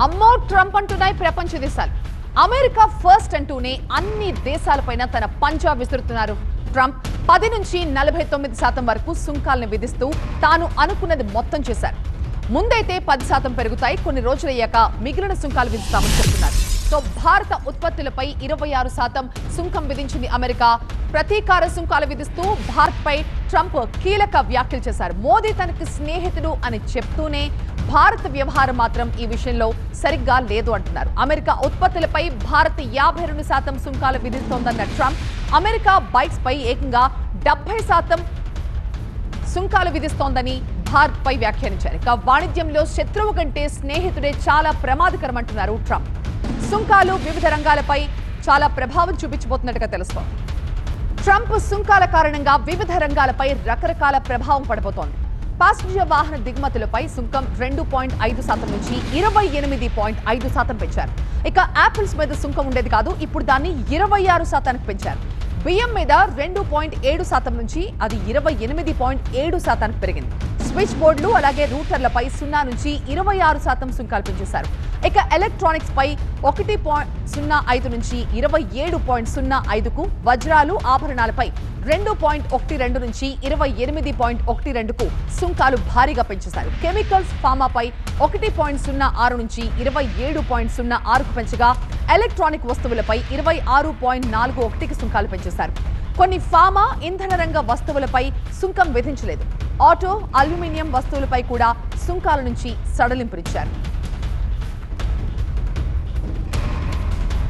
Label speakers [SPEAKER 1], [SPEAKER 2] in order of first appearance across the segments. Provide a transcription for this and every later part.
[SPEAKER 1] అమ్మో ట్రంప్ అంటున్నాయి ప్రపంచ దేశాలు. అమెరికా ఫస్ట్ అంటూనే అన్ని దేశాలపైన తన పంజా విసురుతున్నారు ట్రంప్. 10 నుంచి 49% వరకు సుంకాలను విధిస్తూ తాను అనుకున్నది మొత్తం చేశారు. ముందైతే 10% పెరుగుతాయి, కొన్ని రోజులయ్యాక మిగిలిన సుంకాలు విధిస్తామని చెప్తున్నారు. సో భారత ఉత్పత్తులపై 26% సుంకం విధించింది అమెరికా. ప్రతీకార సుంకాలు విధిస్తూ భారత్పై ట్రంప్ కీలక వ్యాఖ్యలు చేశారు. మోదీ తనకు స్నేహితుడు అని చెప్తూనే భారత్ వ్యవహారం మాత్రం ఈ విషయంలో సరిగ్గా లేదు అంటున్నారు. అమెరికా ఉత్పత్తులపై భారత్ 52% సుంకాలు విధిస్తోందన్న ట్రంప్ అమెరికా బైక్స్ పై ఏకంగా 70% సుంకాలు విధిస్తోందని భారత్ పై వ్యాఖ్యానించారు. ఇక వాణిజ్యంలో శత్రువు కంటే స్నేహితుడే చాలా ప్రమాదకరం అంటున్నారు ట్రంప్. సుంకాలు వివిధ రంగాలపై చాలా ప్రభావం చూపించబోతున్నట్టుగా తెలుస్తోంది. ట్రంప్ సుంకాల కారణంగా వివిధ రంగాలపై రకరకాల ప్రభావం పడబోతోంది. ప్యాసింజర్ వాహన దిగుమతులపై సుంకం 2.5% నుంచి 28.5% పెంచారు. ఇక యాపిల్స్ మీద సుంకం ఉండేది కాదు, ఇప్పుడు దాన్ని 26% పెంచారు. బియ్యం మీద 2.7% నుంచి అది 28.7% పెరిగింది. స్విచ్ బోర్డులు అలాగే రూటర్లపై 0 నుంచి 26% సుంకాలు పెంచేశారు. ఇక ఎలక్ట్రానిక్స్ పై 1.05 నుంచి 27.05కు, వజ్రాలు ఆభరణాలపై 2.12 నుంచి 28.12కు సుంకాలు భారీగా పెంచేశారు. కెమికల్స్, ఫార్మాపై 1.06 నుంచి 27.06కు పెంచగా, ఎలక్ట్రానిక్ వస్తువులపై 26.41కి సుంకాలు పెంచేశారు. కొన్ని ఫార్మా, ఇంధన రంగ వస్తువులపై సుంకం విధించలేదు. ఆటో, అల్యూమినియం వస్తువులపై కూడా సుంకాల నుంచి సడలింపునిచ్చారు.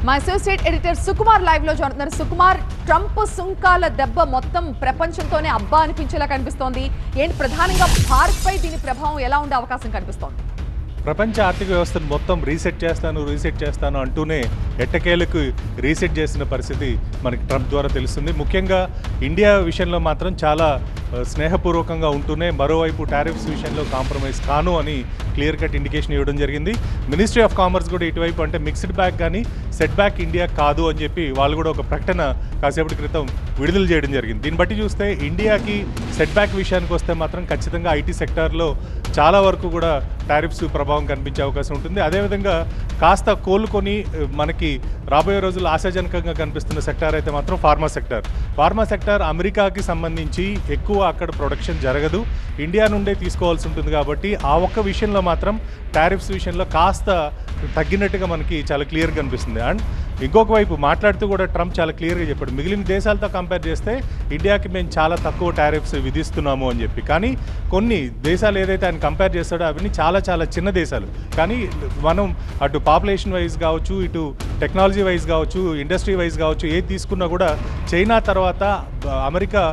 [SPEAKER 1] మా అసోసియేట్ ఎడిటర్ సుకుమార్ లైవ్ లో జాయిన్ అవుతున్నారు. సుకుమార్, ట్రంప్ సుంకాల దెబ్బ మొత్తం ప్రపంచంతోనే అబ్బా అనిపించేలా కనిపిస్తోంది. ఏంటి ప్రధానంగా భారత్ పై దీని ప్రభావం ఎలా ఉండే అవకాశం కనిపిస్తోంది?
[SPEAKER 2] ప్రపంచ ఆర్థిక వ్యవస్థను మొత్తం రీసెట్ చేస్తాను అంటూనే ఎట్టకేలకు రీసెట్ చేసిన పరిస్థితి మనకి ట్రంప్ ద్వారా తెలుస్తుంది. ముఖ్యంగా ఇండియా విషయంలో మాత్రం చాలా స్నేహపూర్వకంగా ఉంటూనే మరోవైపు టారిఫ్స్ విషయంలో కాంప్రమైజ్ కాను అని క్లియర్ కట్ ఇండికేషన్ ఇవ్వడం జరిగింది. మినిస్ట్రీ ఆఫ్ కామర్స్ కూడా ఇటువైపు అంటే మిక్స్డ్ బ్యాక్ కానీ సెట్ బ్యాక్ ఇండియా కాదు అని చెప్పి వాళ్ళు కూడా ఒక ప్రకటన కాసేపటి క్రితం విడుదల చేయడం జరిగింది. దీన్ని బట్టి చూస్తే ఇండియాకి సెట్ బ్యాక్ విషయానికి వస్తే మాత్రం ఖచ్చితంగా ఐటీ సెక్టార్లో చాలా వరకు కూడా టారిఫ్స్ ప్రభావం కనిపించే అవకాశం ఉంటుంది. అదేవిధంగా కాస్త కోలుకొని మనకి రాబోయే రోజుల్లో ఆశాజనకంగా కనిపిస్తున్న సెక్టార్ అయితే మాత్రం ఫార్మా సెక్టార్ అమెరికాకి సంబంధించి ఎక్కువ అక్కడ ప్రొడక్షన్ జరగదు, ఇండియా నుండే తీసుకోవాల్సి ఉంటుంది. కాబట్టి ఆ ఒక్క విషయంలో మాత్రం టారిఫ్స్ విషయంలో కాస్త తగ్గినట్టుగా మనకి చాలా క్లియర్గా కనిపిస్తుంది. అండ్ ఇంకొక వైపు మాట్లాడుతూ కూడా ట్రంప్ చాలా క్లియర్గా చెప్పాడు, మిగిలిన దేశాలతో కంపేర్ చేస్తే ఇండియాకి మేము చాలా తక్కువ టారిఫ్స్ విధిస్తున్నాము అని చెప్పి. కానీ కొన్ని దేశాలు ఏదైతే ఆయన కంపేర్ చేస్తాడో అవన్నీ చాలా చాలా చిన్న దేశాలు. కానీ మనం అటు పాపులేషన్ వైజ్ కావచ్చు, ఇటు టెక్నాలజీ వైజ్ కావచ్చు, ఇండస్ట్రీ వైజ్ కావచ్చు, ఏది తీసుకున్నా కూడా చైనా తర్వాత అమెరికా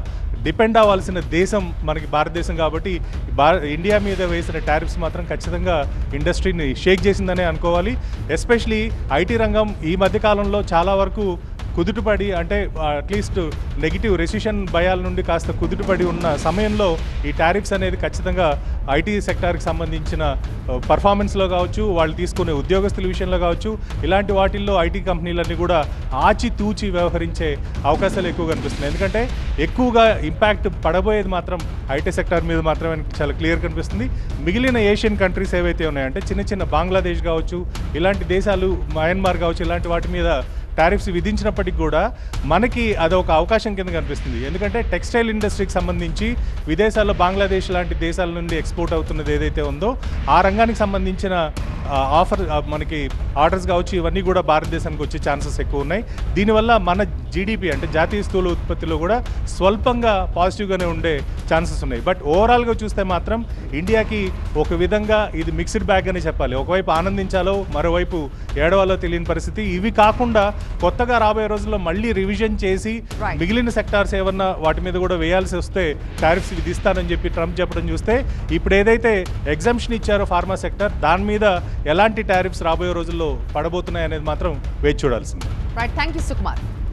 [SPEAKER 2] డిపెండ్ అవ్వాల్సిన దేశం మనకి భారతదేశం. కాబట్టి ఇండియా మీద వేసిన టారిఫ్స్ మాత్రం ఖచ్చితంగా ఇండస్ట్రీని షేక్ చేసిందనే అనుకోవాలి. ఎస్పెషలీ ఐటీ రంగం ఈ మధ్యకాలంలో చాలా వరకు కుదుటపడి, అంటే అట్లీస్ట్ నెగిటివ్ రెసిషన్ భయాల నుండి కాస్త కుదుటపడి ఉన్న సమయంలో ఈ టారిఫ్స్ అనేది ఖచ్చితంగా ఐటీ సెక్టార్కి సంబంధించిన పర్ఫార్మెన్స్లో కావచ్చు, వాళ్ళు తీసుకునే ఉద్యోగస్తుల విషయంలో కావచ్చు, ఇలాంటి వాటిల్లో ఐటీ కంపెనీలన్నీ కూడా ఆచితూచి వ్యవహరించే అవకాశాలు ఎక్కువ కనిపిస్తున్నాయి. ఎందుకంటే ఎక్కువగా ఇంపాక్ట్ పడబోయేది మాత్రం ఐటీ సెక్టార్ మీద మాత్రమే చాలా క్లియర్ కనిపిస్తుంది. మిగిలిన ఏషియన్ కంట్రీస్ ఏవైతే ఉన్నాయంటే చిన్న బంగ్లాదేశ్ కావచ్చు, ఇలాంటి దేశాలు, మయన్మార్ కావచ్చు, ఇలాంటి వాటి మీద టారిఫ్స్ విధించినప్పటికీ కూడా మనకి అదొక అవకాశం కింద కనిపిస్తుంది. ఎందుకంటే టెక్స్టైల్ ఇండస్ట్రీకి సంబంధించి విదేశాల్లో బంగ్లాదేశ్ లాంటి దేశాల నుండి ఎక్స్పోర్ట్ అవుతున్నది ఏదైతే ఉందో ఆ రంగానికి సంబంధించిన మనకి ఆర్డర్స్ కావచ్చు, ఇవన్నీ కూడా భారతదేశానికి వచ్చే ఛాన్సెస్ ఎక్కువ ఉన్నాయి. దీనివల్ల మన జీడిపి అంటే జాతీయ స్థూల ఉత్పత్తిలో కూడా స్వల్పంగా పాజిటివ్గానే ఉండే ఛాన్సెస్ ఉన్నాయి. బట్ ఓవరాల్గా చూస్తే మాత్రం ఇండియాకి ఒక విధంగా ఇది మిక్స్డ్ బ్యాగ్ అని చెప్పాలి. ఒకవైపు ఆనందించాలో, మరోవైపు ఏడవాలో తెలియని పరిస్థితి. ఇవి కాకుండా కొత్తగా రాబోయే రోజుల్లో మళ్ళీ రివిజన్ చేసి మిగిలిన సెక్టార్స్ ఏమన్నా వాటి మీద కూడా వేయాల్సి వస్తే టారిఫ్స్ విధిస్తానని చెప్పి ట్రంప్ చెప్పడం చూస్తే ఇప్పుడు ఏదైతే ఎగ్జంప్షన్ ఇచ్చారో ఫార్మా సెక్టర్, దాని మీద ఎలాంటి టారిఫ్స్ రాబోయే రోజుల్లో పడబోతున్నాయి అనేది మాత్రం వేచి చూడాల్సింది.
[SPEAKER 1] Right, thank you Sukumar.